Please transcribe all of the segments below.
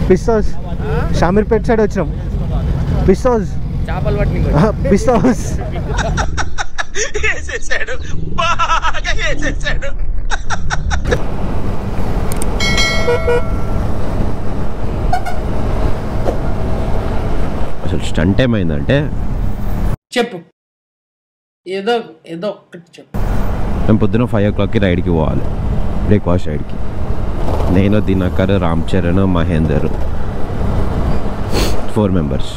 పిస్ట్ house Shamirpet side వచ్చినాం. పిస్ట్ house చేపలు పట్టి పిస్ట్ హౌస్ అసలు స్టంట్ ఏమైందంటే చెప్పు, ఏదో ఏదో ఒక్కటి చెప్పు. మేము పొద్దున 5 o'clockకి రైడ్కి పోవాలి, బ్రేక్ఫాస్ట్ రైడ్కి. నేను, దినకర్, రామ్ చరణ్, మహేందర్ 4 members.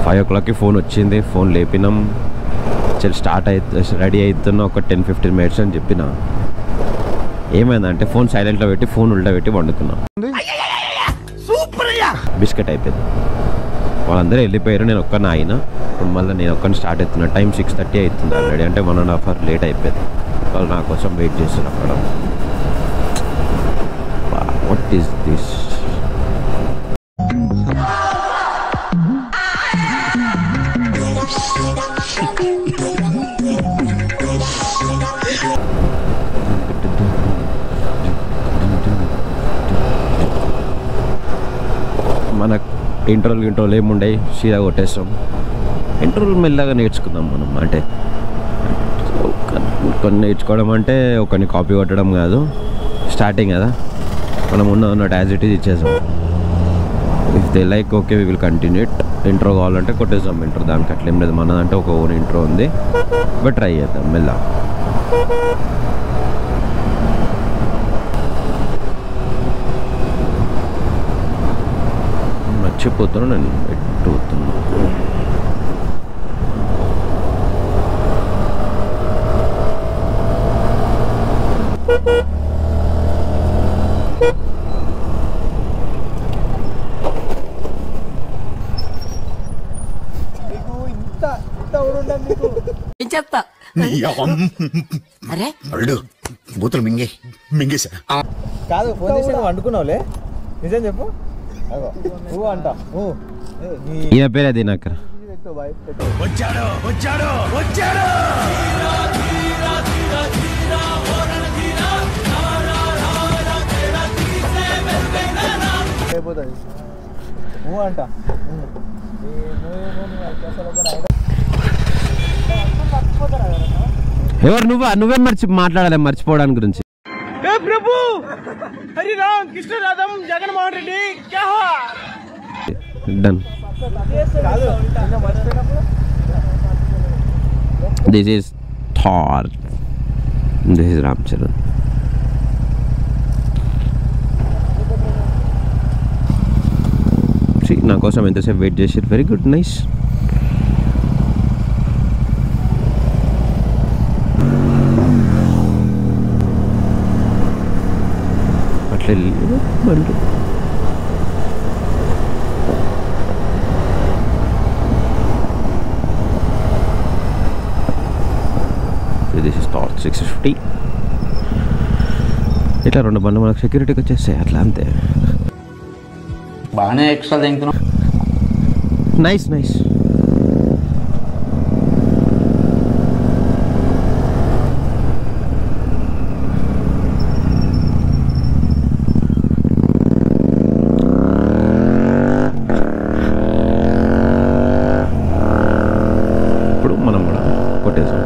5 o'clockకి ఫోన్ వచ్చింది, ఫోన్ లేపినాం. స్టార్ట్ రెడీ అవుతున్నా ఒక 10-15 minutes అని చెప్పిన. ఏమైందంటే ఫోన్ సైలెంట్లో పెట్టి ఫోన్ ఉల్టా పెట్టి వండుకున్నా. బిస్కెట్ అయిపోయింది. వాళ్ళందరూ వెళ్ళిపోయారు, నేను ఒక్కనే అయినా. ఇప్పుడు మళ్ళీ నేను ఒక్కని స్టార్ట్ అవుతున్నా. టైం 6:30 అవుతుంది ఆల్రెడీ, అంటే 1.5 hour లేట్ అయిపోయింది. వాళ్ళు నా కోసం వెయిట్ చేస్తున్నారు అక్కడ. What is this? మనకు ఇంట్రోలు ఏముండయి, సీదా కొట్టేస్తాం. ఇంట్రోలు మెల్లగా నేర్చుకుందాం మనం. అంటే కొన్ని నేర్చుకోవడం అంటే ఒకరిని కాపీ కొట్టడం కాదు, స్టార్టింగ్ కదా, మనం ఉన్నట్టు యాజ్ ఇట్ ఈజ్ ఇచ్చేసాం. If they like okay we will continue it. Intro కావాలంటే కొట్టేసాం ఇంట్రో, దానికి అట్లేం లేదు. మనదంటే ఒక ఓన్ ఇంట్రో ఉంది, బట్ ట్రై చేద్దాం మెల్ల. మర్చిపోతున్నా నేను ఎట్టు పోతున్నా. చెప్తా అరే బూతులు మింగేసా కాదు. ఫోన్ చేసి నువ్వు వండుకున్నావులే, నిజం చెప్పు. నువ్వు అంటా ఈయన పేరు అది నాకు అయిపోతుంది. నువ్వు అంటా ఎవరు నువ్వే మాట్లాడాలి మర్చిపోవడానికి గురించి. ప్రభు హరి రామ్ కృష్ణ రాధం Jaganmohan Reddy done. This is Thar, this is Ram Charan. నా కోసం ఎంతసేపు వెయిట్ చేసారు. Very good, nice. అట్లా బండి దిస్ ఇస్ థార్ 650. ఇట్లా 2 బండ్లు మనకు సెక్యూరిటీకి వచ్చేస్తాయి, అట్లా అంతే. బాగానే ఎక్స్ట్రా తింటున్నాం. Nice nice. ఇప్పుడు మనం కూడా కొట్టేసాం.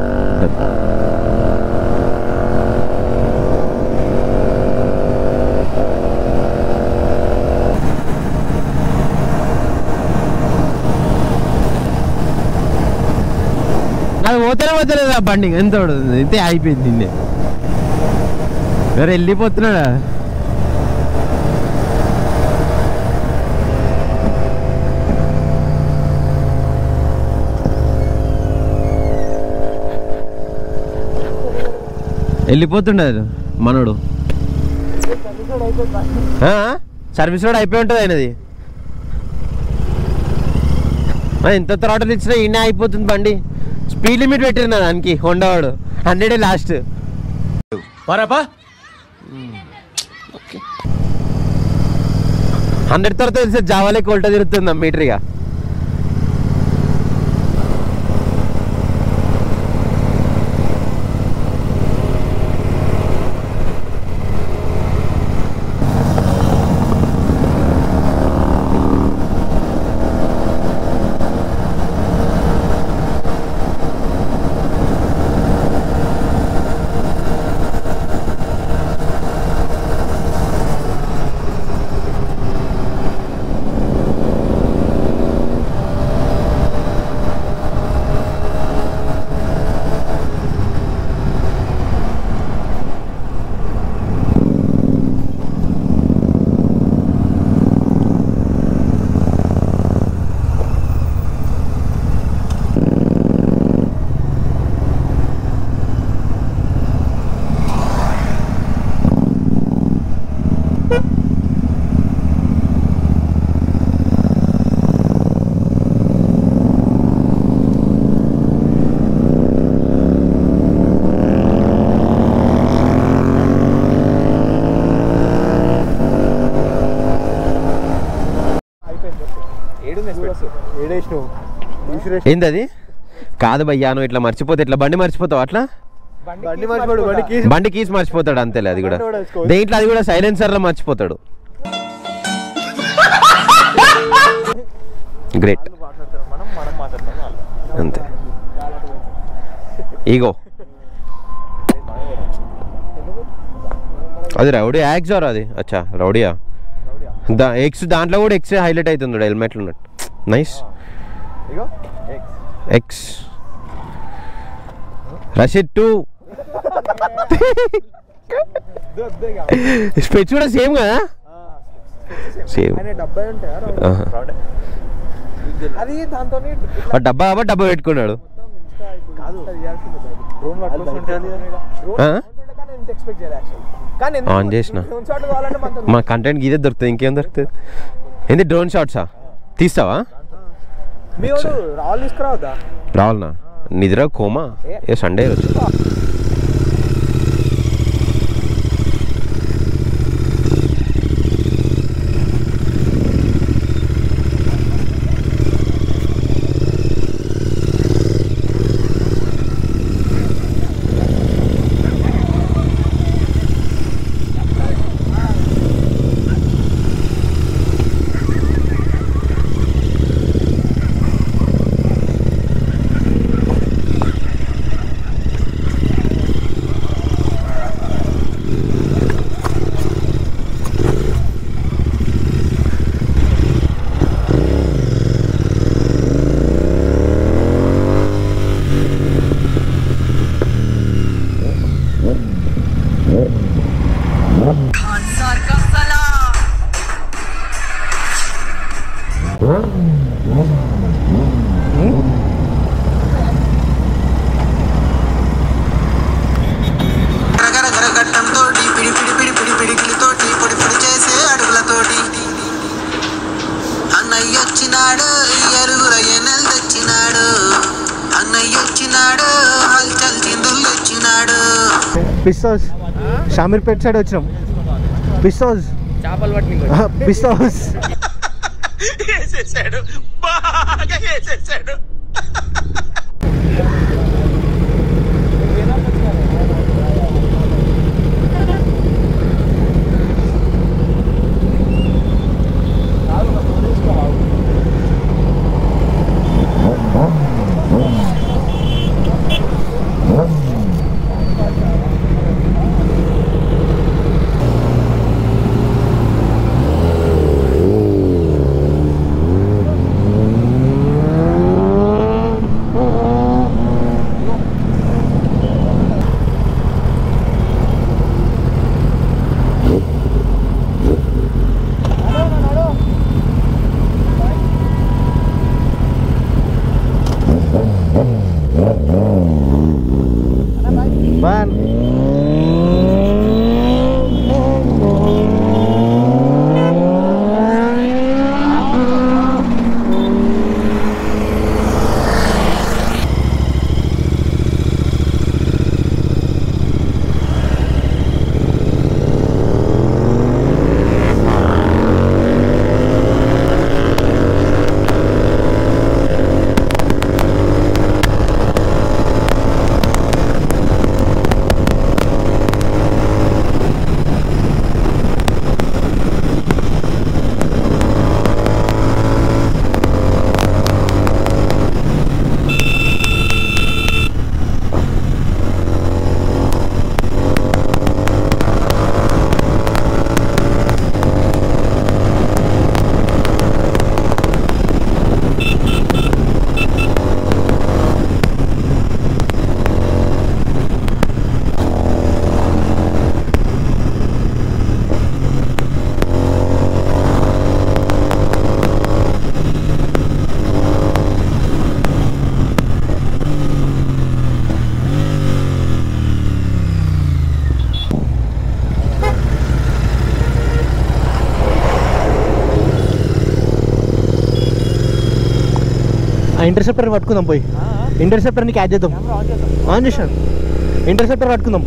అది పోతలేదు ఆ బండి, ఎంత అయితే అయిపోయింది. నిన్నే వేరే వెళ్ళిపోతున్నాడా? వెళ్ళిపోతుండదు మనోడు. సర్వీస్ రోడ్ అయిపోయి ఉంటుంది అయినది. ఎంత త్రాటలు ఇచ్చినా ఈయన అయిపోతుంది బండి. స్పీడ్ లిమిట్ పెట్టిన దానికి హోండా వాడు 100 లాస్ట్. 100 తర్వాత తెలిసే జావాలే కొల్టా తిరుగుతుందా మీటర్గా. ఏంది అది? కాదు భయ్యా, నువ్వు ఇట్లా మర్చిపోతే ఇట్లా బండి మర్చిపోతావు అట్లా? బండి కీస్ మర్చిపోతాడు అంతేలే. అది కూడా దేంట్లో, అది కూడా సైలెన్సర్ లో మర్చిపోతాడు. గ్రేట్ అంతే. ఈగో అది రౌడీ యాక్స్ ఆర్ అది? అచ్చా రౌడీయా? ఎక్స్ దాంట్లో కూడా ఎక్స్ హైలైట్ అవుతుంది హెల్మెట్లు ఉన్నట్టు. నైస్. ఎక్స్ రషీద్ 2 స్పెచ్ కూడా సేమ్ కదా? సేమ్. డబ్బా డబ్బా పెట్టుకున్నాడు. ఆన్ చేసిన మా కంటెంట్ ఇదే దొరుకుతుంది, ఇంకేం దొరుకుతుంది? ఏంది డ్రోన్ షాట్సా తీస్తావా? రావాలనా? నిద్ర కోమా ఏ సండే రోజు. పిస్తోస్ షామీర్పేట సైడ్ వచ్చినాం. పిస్తోస్ చేపలు పట్టి పిస్తోస్ బాగా వేసేసాడు. ఇంటర్సెప్టర్ పట్టుకుందాం, పోయి ఇంటర్సెప్టర్ని క్యాచ్ చేద్దాం. ఆన్ చేసాను, ఇంటర్సెప్టర్ పట్టుకుందాం.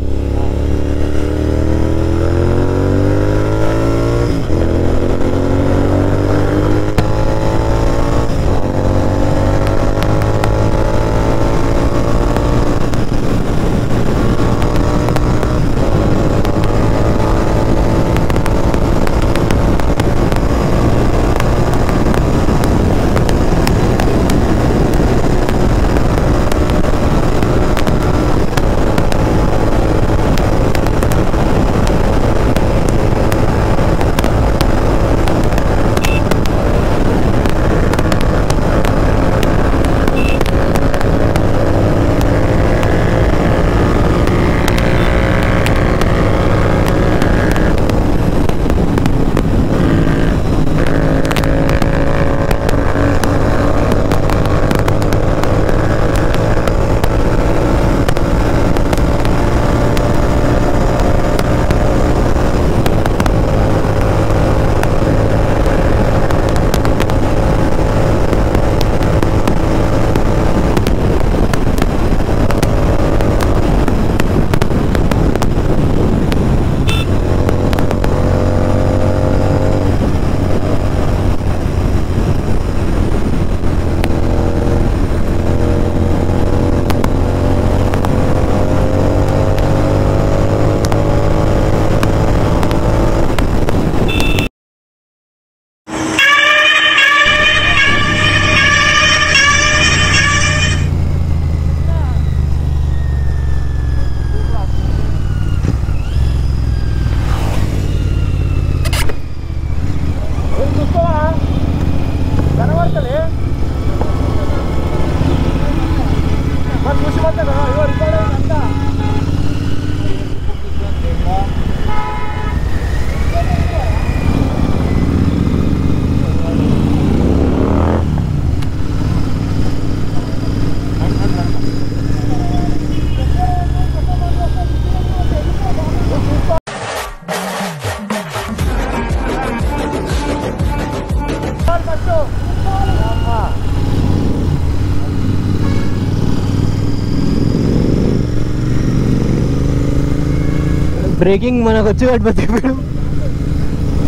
బ్రేకింగ్ మనకు వచ్చి కాబట్టి బతికిపోయాం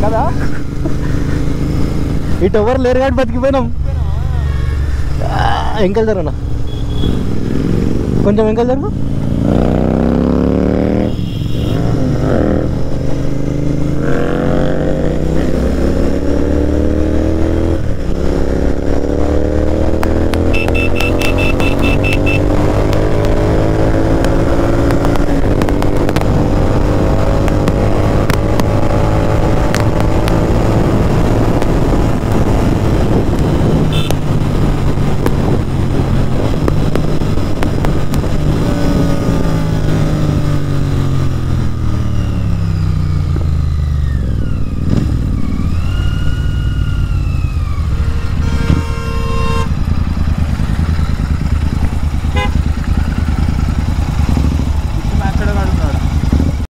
కదా. ఇటు ఎవరు లేరు కాబట్టి బతికిపోయినాం. ఇంకెళ్తారు అన్న, కొంచెం ఇంకెళ్తారు.